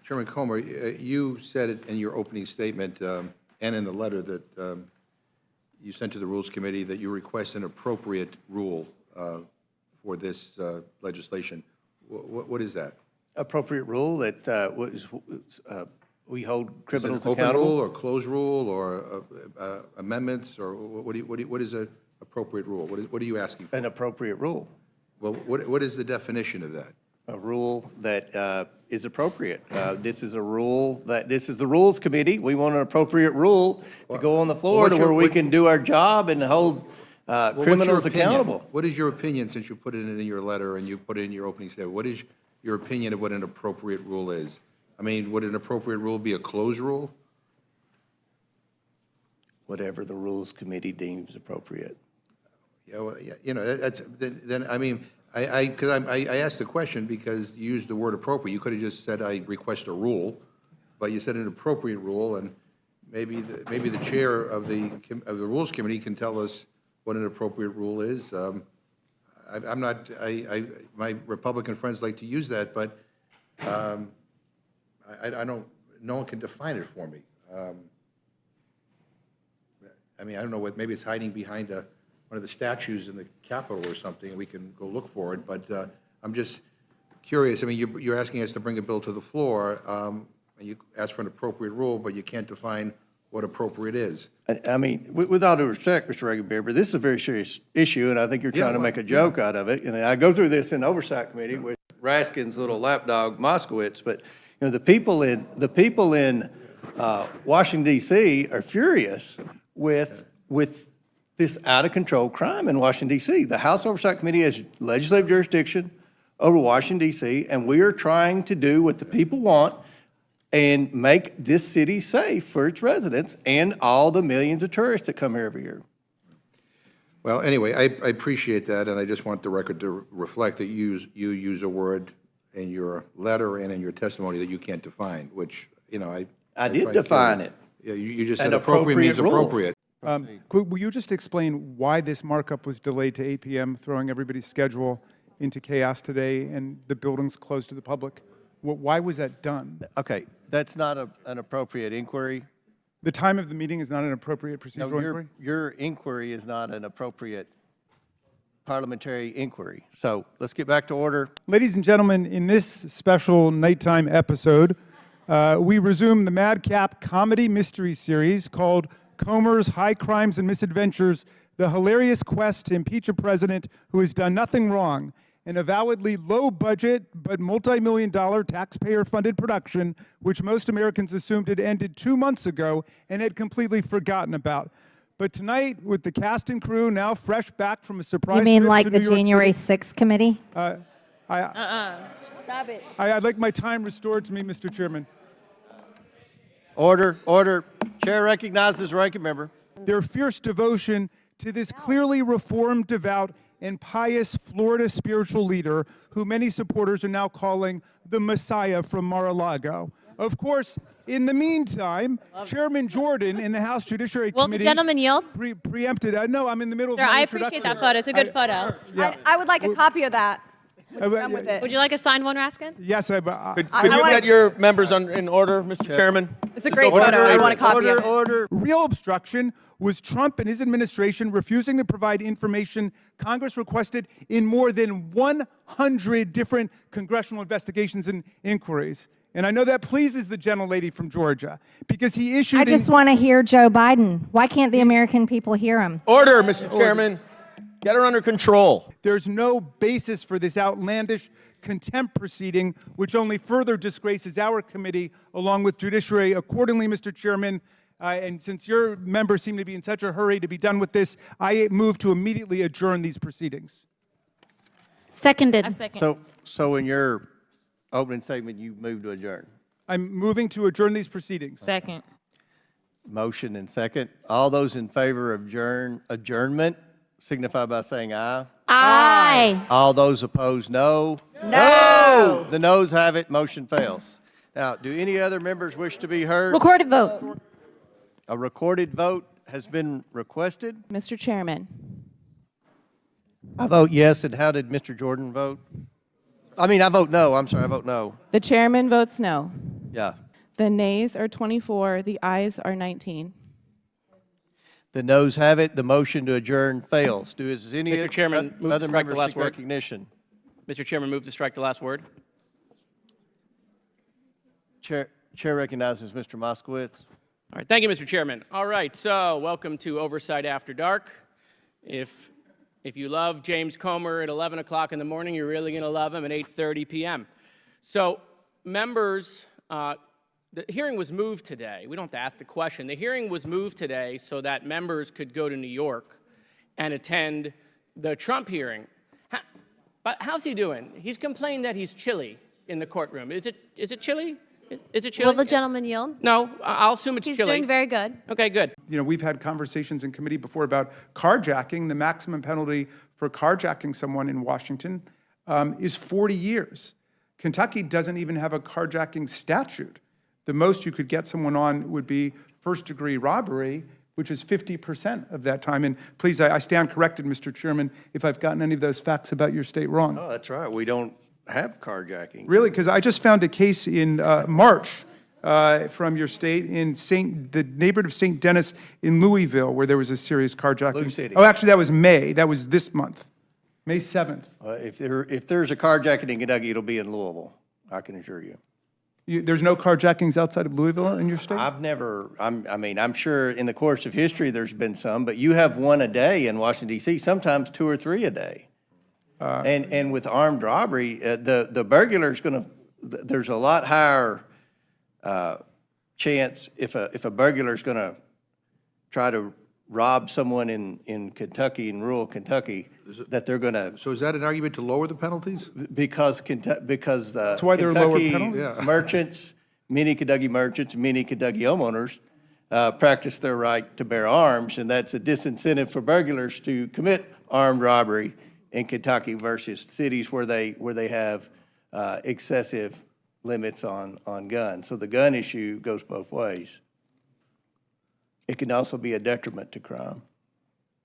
Chairman Comer, you said it in your opening statement and in the letter that you sent to the Rules Committee that you request an appropriate rule for this legislation. What is that? Appropriate rule that we hold criminals Is it an open accountable. rule or closed rule or amendments, or what is an appropriate rule? What are you asking for? An appropriate rule. Well, what is the definition of that? A rule that is appropriate. This is a rule this is the Rules Committee. We want an appropriate rule to go on the floor to where we can do our job and hold criminals accountable. What is your opinion, since you put it in your letter and you put it in your opening statement? What is your opinion of what an appropriate rule is? I mean, would an appropriate rule be a closed rule? Whatever the Rules Committee deems appropriate. Yeah, well, yeah, you know, then I mean, because I asked the question because you used the word appropriate. You could have just said, I request a rule, but you said an appropriate rule, and maybe the chair of the Rules Committee can tell us what an appropriate rule is. I'm not, my Republican friends like to use that, but I don't, no one can define it for me. I mean, I don't know what, maybe it's hiding behind one of the statues in the Capitol or something, and we can go look for it, but I'm just curious. I mean, you're asking us to bring a bill to the floor, and you ask for an appropriate rule, but you can't define what appropriate is. I mean, with all due respect, Mr. Reagan-Barber, this is a very serious issue, and I think you're trying to make a joke out of it. And I go through this in the Oversight Committee with Raskin's little lapdog, Moskowitz, but you know, the people in Washington, D.C. are furious with this out-of-control crime in Washington, D.C. The House Oversight Committee has legislative jurisdiction over Washington, D.C., and we are trying to do what the people want and make this city safe for its residents and all the millions of tourists that come here every year. Well, anyway, I appreciate that, and I just want the record to reflect that you use a word in your letter and in your testimony that you can't define, which, you know, I did define it. Yeah, you just said appropriate means appropriate. Will you just explain why this markup was delayed to 8 p.m., throwing everybody's schedule into chaos today and the buildings closed to the public? Why was that done? Okay, that's not an appropriate inquiry. The time of the meeting is not an appropriate procedural inquiry? Your inquiry is not an appropriate parliamentary inquiry. So let's get back to order. Ladies and gentlemen, in this special nighttime episode, we resume the madcap comedy mystery series called Comer's High Crimes and Misadventures, the hilarious quest to impeach a president who has done nothing wrong, an avowedly low-budget but multi-million-dollar taxpayer-funded production which most Americans assumed had ended 2 months ago and had completely forgotten about. But tonight, with the cast and crew now fresh back from a surprise You mean trip like to the New York January City, 6th committee? Stop it. I'd like my time restored to me, Mr. Chairman. Order, order. Chair recognizes ranking member. Their fierce devotion to this clearly reformed, devout, and pious Florida spiritual leader who many supporters are now calling the Messiah from Mar-a-Lago. Of course, in the meantime, Chairman Jordan in the House Judiciary Will Committee the gentleman yield? preempted. No, I'm in the middle Sir, of my I appreciate introduction. that photo. It's a good photo. Yeah. I would like a copy of that. Done with it. Would you like a signed one, Raskin? Yes, Could you wanna- get your members in order, Mr. Chairman? It's a great photo. I want a copy of it. Order. real obstruction was Trump and his administration refusing to provide information Congress requested in more than 100 different congressional investigations and inquiries. And I know that pleases the gentlelady from Georgia because he issued... I just want to hear Joe Biden. Why can't the American people hear him? Order, Mr. Chairman. Get her under control. There's no basis for this outlandish contempt proceeding, which only further disgraces our committee along with judiciary. Accordingly, Mr. Chairman, and since your members seem to be in such a hurry to be done with this, I move to immediately adjourn these proceedings. Seconded. A second. So in your opening statement, you moved to adjourn. I'm moving to adjourn these proceedings. Second. Motion and second. All those in favor of adjournment signify by saying aye. Aye. All those opposed, no. No. The noes have it. Motion fails. Now, do any other members wish to be heard? Recorded vote. A recorded vote has been requested. Mr. Chairman. I vote yes. And how did Mr. Jordan vote? I mean, I vote no. I'm sorry, I vote no. The chairman votes no. Yeah. The nays are 24, the ayes are 19. The noes have it. The motion to adjourn fails. Is any Mr. Chairman, move to other strike the members last seek word. recognition? Mr. Chairman, move to strike the last word. Chair recognizes Mr. Moskowitz. All right, thank you, Mr. Chairman. All right, so welcome to Oversight After Dark. If you love James Comer at 11 o'clock in the morning, you're really going to love him at 8:30 p.m. So, members, the hearing was moved today. We don't have to ask the question. The hearing was moved today so that members could go to New York and attend the Trump hearing. But how's he doing? He's complained that he's chilly in the courtroom. Is it chilly? Is it chilly? Will the gentleman yield? No, I'll assume it's He's chilly. doing very good. Okay, good. You know, we've had conversations in committee before about carjacking. The maximum penalty for carjacking someone in Washington is 40 years. Kentucky doesn't even have a carjacking statute. The most you could get someone on would be first-degree robbery, which is 50% of that time. And please, I stand corrected, Mr. Chairman, if I've gotten any of those facts about your state wrong. Oh, that's right. We don't have carjacking. Really? Because I just found a case in March from your state in the neighborhood of St. Denis in Louisville, where there was a serious carjacking. Lou City. Oh, actually, that was May. That was this month, May 7th. If there's a carjacking in Kentucky, it'll be in Louisville, I can assure you. There's no carjackings outside of Louisville in your state? I'm sure in the course of history there's been some, but you have one a day in Washington, D.C., sometimes 2 or 3 a day. And with armed robbery, the burglar's there's a lot higher chance if a burglar's gonna try to rob someone in Kentucky, in rural Kentucky, that they're gonna, So is that an argument to lower the penalties? because That's why there are lower Kentucky penalties? Yeah. merchants, many Kentucky homeowners practice their right to bear arms, and that's a disincentive for burglars to commit armed robbery in Kentucky versus cities where they have excessive limits on guns. So the gun issue goes both ways. It can also be a detriment to crime.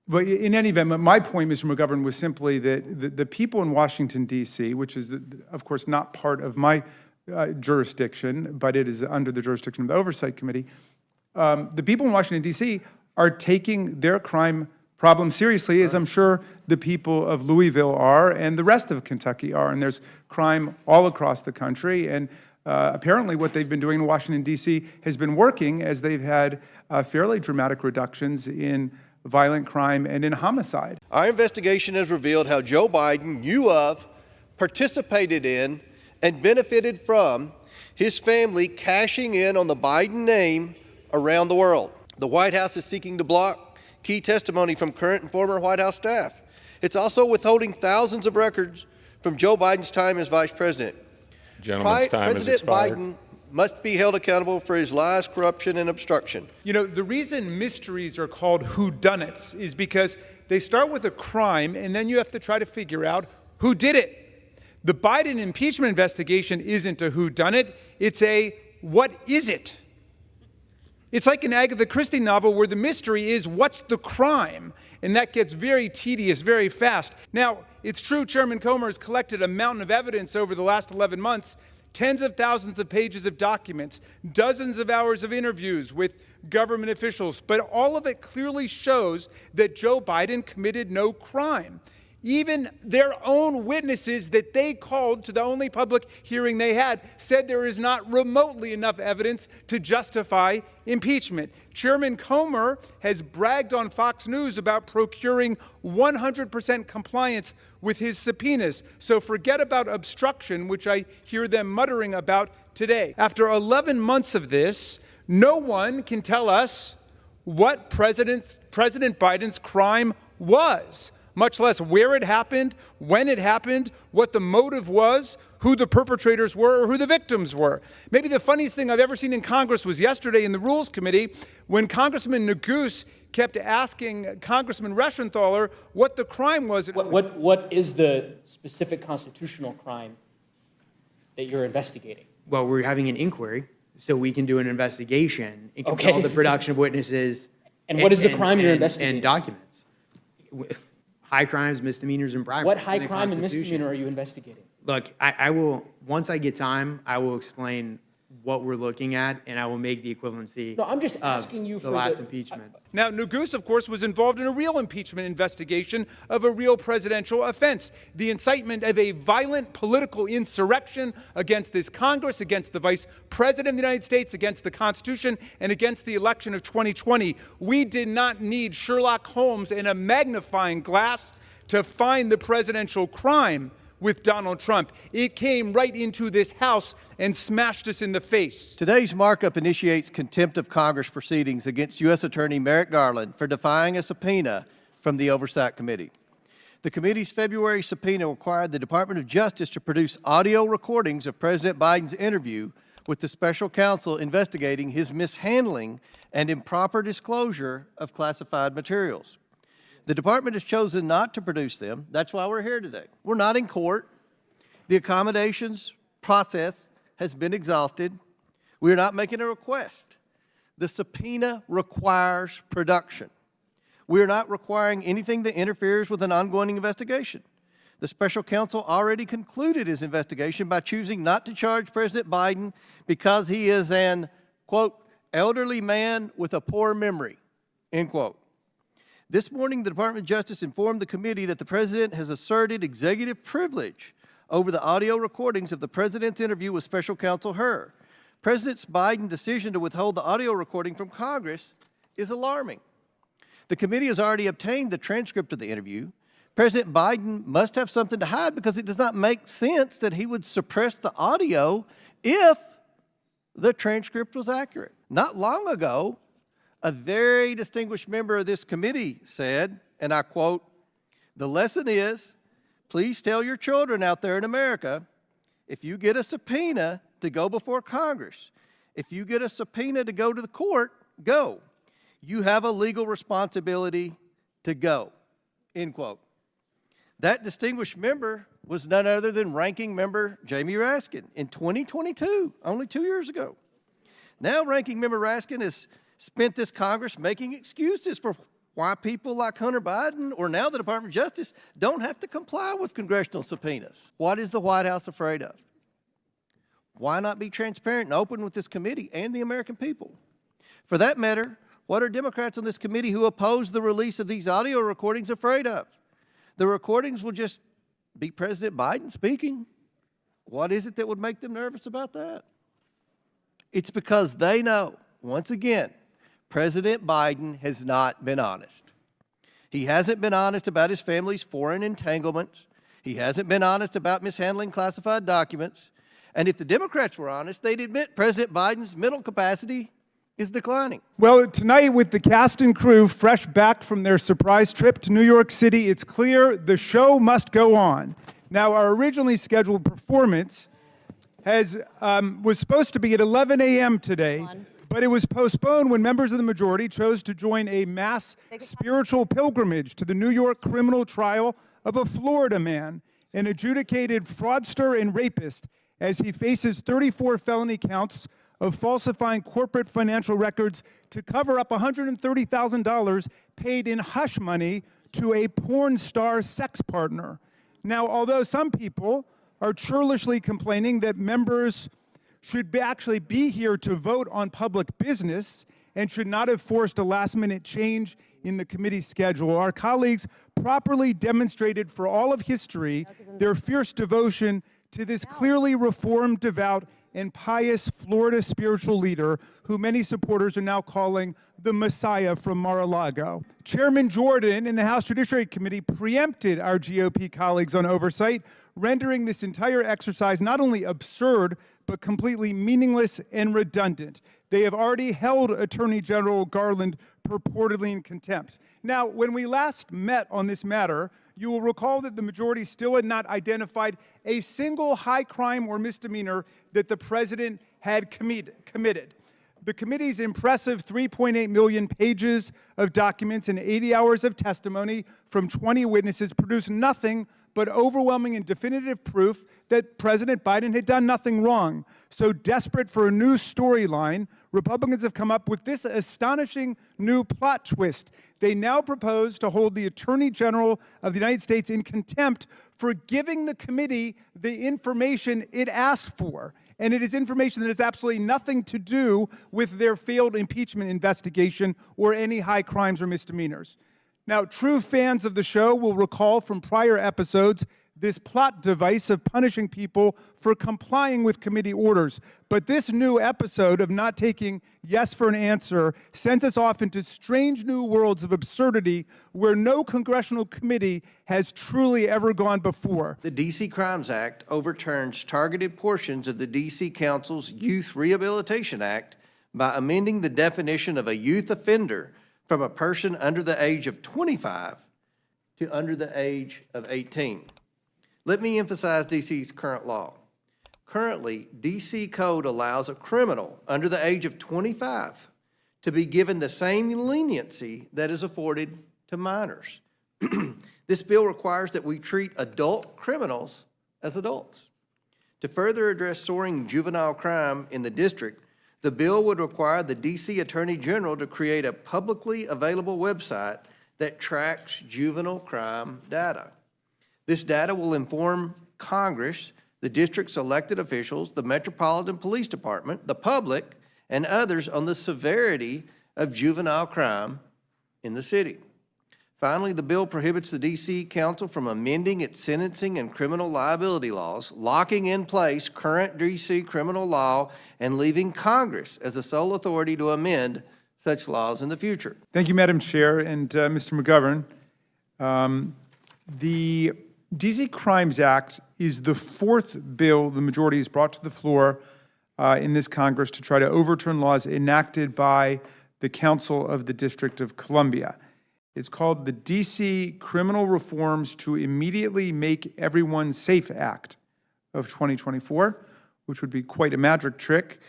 But in any event, my point, Mr. McGovern, was simply that the people in Washington, D.C., which is, of course, not part of my jurisdiction, but it is under the jurisdiction of the Oversight Committee, the people in Washington, D.C. are taking their crime problem seriously, as I'm sure the people of Louisville are and the rest of Kentucky are. And there's crime all across the country. And apparently what they've been doing in Washington, D.C. has been working, as they've had fairly dramatic reductions in violent crime and in homicide. Our investigation has revealed how Joe Biden knew of, participated in, and benefited from his family cashing in on the Biden name around the world. The White House is seeking to block key testimony from current and former White House staff. It's also withholding thousands of records from Joe Biden's time as vice president. Gentleman's time has President expired. Biden must be held accountable for his lies, corruption, and obstruction. You know, the reason mysteries are called whodunits is because they start with a crime, and then you have to try to figure out who did it. The Biden impeachment investigation isn't a whodunit, it's a what is it? It's like an Agatha Christie novel where the mystery is what's the crime? And that gets very tedious very fast. Now, it's true Chairman Comer has collected a mountain of evidence over the last 11 months, tens of thousands of pages of documents, dozens of hours of interviews with government officials, but all of it clearly shows that Joe Biden committed no crime. Even their own witnesses that they called to the only public hearing they had said there is not remotely enough evidence to justify impeachment. Chairman Comer has bragged on Fox News about procuring 100% compliance with his subpoenas. So forget about obstruction, which I hear them muttering about today. After 11 months of this, no one can tell us what President Biden's crime was, much less where it happened, when it happened, what the motive was, who the perpetrators were, or who the victims were. Maybe the funniest thing I've ever seen in Congress was yesterday in the Rules Committee when Congressman Neguse kept asking Congressman Reschenthaler what the crime was. What is the specific constitutional crime that you're investigating? Well, we're having an inquiry, so we can do an investigation and Okay. control the production of witnesses. And what is the crime you're investigating? And documents. High crimes, misdemeanors, and bribery. What It's in high the crime and Constitution. misdemeanor are you investigating? Look, I will, once I get time, I will explain what we're looking at, and I will make the equivalency No, I'm just of asking you the for last the- impeachment. Now, Neguse, of course, was involved in a real impeachment investigation of a real presidential offense, the incitement of a violent political insurrection against this Congress, against the Vice President of the United States, against the Constitution, and against the election of 2020. We did not need Sherlock Holmes and a magnifying glass to find the presidential crime with Donald Trump. It came right into this House and smashed us in the face. Today's markup initiates contempt of Congress proceedings against U.S. Attorney Merrick Garland for defying a subpoena from the Oversight Committee. The committee's February subpoena required the Department of Justice to produce audio recordings of President Biden's interview with the special counsel investigating his mishandling and improper disclosure of classified materials. The department has chosen not to produce them. That's why we're here today. We're not in court. The accommodations process has been exhausted. We are not making a request. The subpoena requires production. We are not requiring anything that interferes with an ongoing investigation. The special counsel already concluded his investigation by choosing not to charge President Biden because he is an, quote, elderly man with a poor memory, end quote. This morning, the Department of Justice informed the committee that the president has asserted executive privilege over the audio recordings of the president's interview with special counsel Hur. President Biden's decision to withhold the audio recording from Congress is alarming. The committee has already obtained the transcript of the interview. President Biden must have something to hide because it does not make sense that he would suppress the audio if the transcript was accurate. Not long ago, a very distinguished member of this committee said, and I quote, "The lesson is, please tell your children out there in America, if you get a subpoena to go before Congress, if you get a subpoena to go to the court, go. You have a legal responsibility to go," end quote. That distinguished member was none other than Ranking Member Jamie Raskin in 2022, only 2 years ago. Now Ranking Member Raskin has spent this Congress making excuses for why people like Hunter Biden or now the Department of Justice don't have to comply with congressional subpoenas. What is the White House afraid of? Why not be transparent and open with this committee and the American people? For that matter, what are Democrats on this committee who oppose the release of these audio recordings afraid of? The recordings will just be President Biden speaking. What is it that would make them nervous about that? It's because they know, once again, President Biden has not been honest. He hasn't been honest about his family's foreign entanglements. He hasn't been honest about mishandling classified documents. And if the Democrats were honest, they'd admit President Biden's mental capacity is declining. Well, tonight, with the cast and crew fresh back from their surprise trip to New York City, it's clear the show must go on. Now, our originally scheduled performance was supposed to be at 11 a.m. today, but it was postponed when members of the majority chose to join a mass spiritual pilgrimage to the New York criminal trial of a Florida man, an adjudicated fraudster and rapist, as he faces 34 felony counts of falsifying corporate financial records to cover up $130,000 paid in hush money to a porn star sex partner. Now, although some people are churlishly complaining that members should actually be here to vote on public business and should not have forced a last-minute change in the committee schedule, our colleagues properly demonstrated for all of history their fierce devotion to this clearly reformed, devout, and pious Florida spiritual leader who many supporters are now calling the Messiah from Mar-a-Lago. Chairman Jordan in the House Judiciary Committee preempted our GOP colleagues on oversight, rendering this entire exercise not only absurd, but completely meaningless and redundant. They have already held Attorney General Garland purportedly in contempt. Now, when we last met on this matter, you will recall that the majority still had not identified a single high crime or misdemeanor that the president had committed. The committee's impressive 3.8 million pages of documents and 80 hours of testimony from 20 witnesses produced nothing but overwhelming and definitive proof that President Biden had done nothing wrong. So desperate for a new storyline, Republicans have come up with this astonishing new plot twist. They now propose to hold the Attorney General of the United States in contempt for giving the committee the information it asked for. and it is information that has absolutely nothing to do with their failed impeachment investigation or any high crimes or misdemeanors. Now, true fans of the show will recall from prior episodes this plot device of punishing people for complying with committee orders. But this new episode of not taking yes for an answer sends us off into strange new worlds of absurdity where no congressional committee has truly ever gone before. The D.C. Crimes Act overturns targeted portions of the D.C. Council's Youth Rehabilitation Act by amending the definition of a youth offender from a person under the age of 25 to under the age of 18. Let me emphasize D.C.'s current law. Currently, D.C. Code allows a criminal under the age of 25 to be given the same leniency that is afforded to minors. This bill requires that we treat adult criminals as adults. To further address soaring juvenile crime in the district, the bill would require the D.C. Attorney General to create a publicly available website that tracks juvenile crime data. This data will inform Congress, the district's elected officials, the Metropolitan Police Department, the public, and others on the severity of juvenile crime in the city. Finally, the bill prohibits the D.C. Council from amending its sentencing and criminal liability laws, locking in place current D.C. criminal law, and leaving Congress as the sole authority to amend such laws in the future. Thank you, Madam Chair, and Mr. McGovern. The D.C. Crimes Act is the fourth bill the majority has brought to the floor in this Congress to try to overturn laws enacted by the Council of the District of Columbia. It's called the D.C. Criminal Reforms to Immediately Make Everyone Safe Act of 2024, which would be quite a magic trick.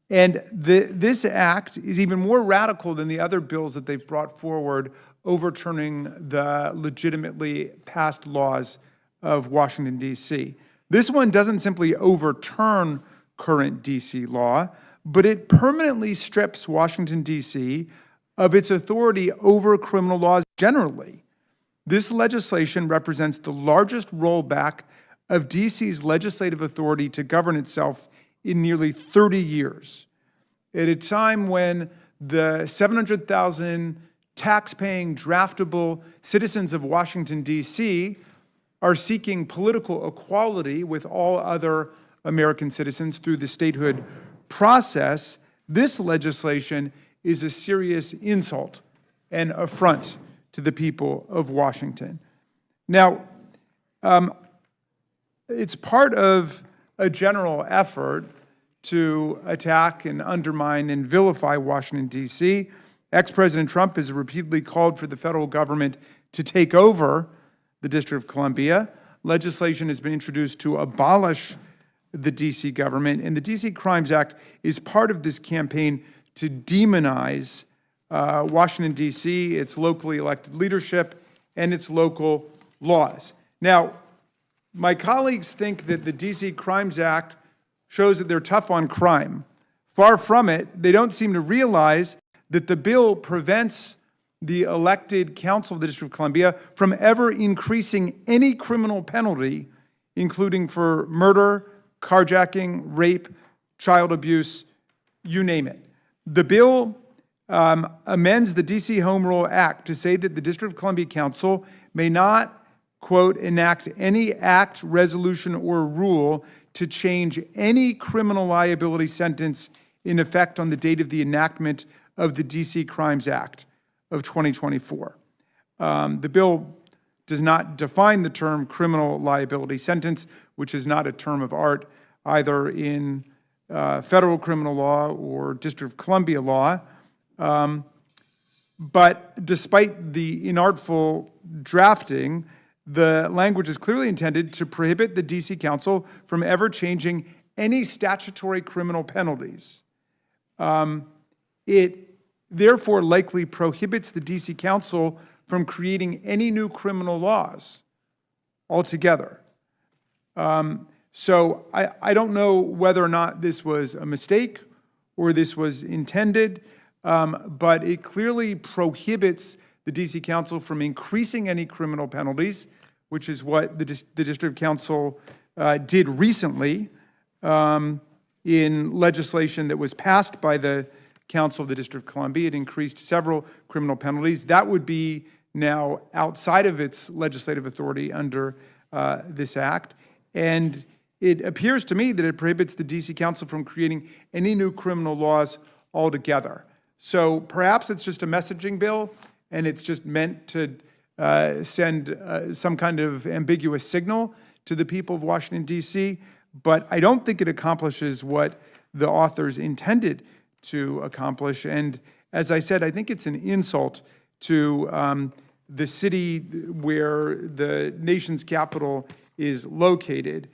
This act is even more radical than the other bills that they've brought forward overturning the legitimately passed laws of Washington, D.C. This one doesn't simply overturn current D.C. law, but it permanently strips Washington, D.C. of its authority over criminal laws generally. This legislation represents the largest rollback of D.C.'s legislative authority to govern itself in nearly 30 years. At a time when the 700,000 tax-paying, draftable citizens of Washington, D.C. are seeking political equality with all other American citizens through the statehood process, this legislation is a serious insult and affront to the people of Washington. Now, it's part of a general effort to attack and undermine and vilify Washington, D.C. Ex-President Trump has repeatedly called for the federal government to take over the District of Columbia. Legislation has been introduced to abolish the D.C. government, and the D.C. Crimes Act is part of this campaign to demonize Washington, D.C., its locally elected leadership, and its local laws. Now, my colleagues think that the D.C. Crimes Act shows that they're tough on crime. Far from it, they don't seem to realize that the bill prevents the elected council of the District of Columbia from ever increasing any criminal penalty, including for murder, carjacking, rape, child abuse, you name it. The bill amends the D.C. Home Rule Act to say that the District of Columbia Council may not, quote, enact any act, resolution, or rule to change any criminal liability sentence in effect on the date of the enactment of the D.C. Crimes Act of 2024. The bill does not define the term criminal liability sentence, which is not a term of art either in federal criminal law or District of Columbia law. But despite the inartful drafting, the language is clearly intended to prohibit the D.C. Council from ever changing any statutory criminal penalties. It therefore likely prohibits the D.C. Council from creating any new criminal laws altogether. So I don't know whether or not this was a mistake or this was intended, but it clearly prohibits the D.C. Council from increasing any criminal penalties, which is what the District Council did recently in legislation that was passed by the Council of the District of Columbia. It increased several criminal penalties. That would be now outside of its legislative authority under this act. And it appears to me that it prohibits the D.C. Council from creating any new criminal laws altogether. So perhaps it's just a messaging bill, and it's just meant to send some kind of ambiguous signal to the people of Washington, D.C., but I don't think it accomplishes what the authors intended to accomplish. And as I said, I think it's an insult to the city where the nation's capital is located.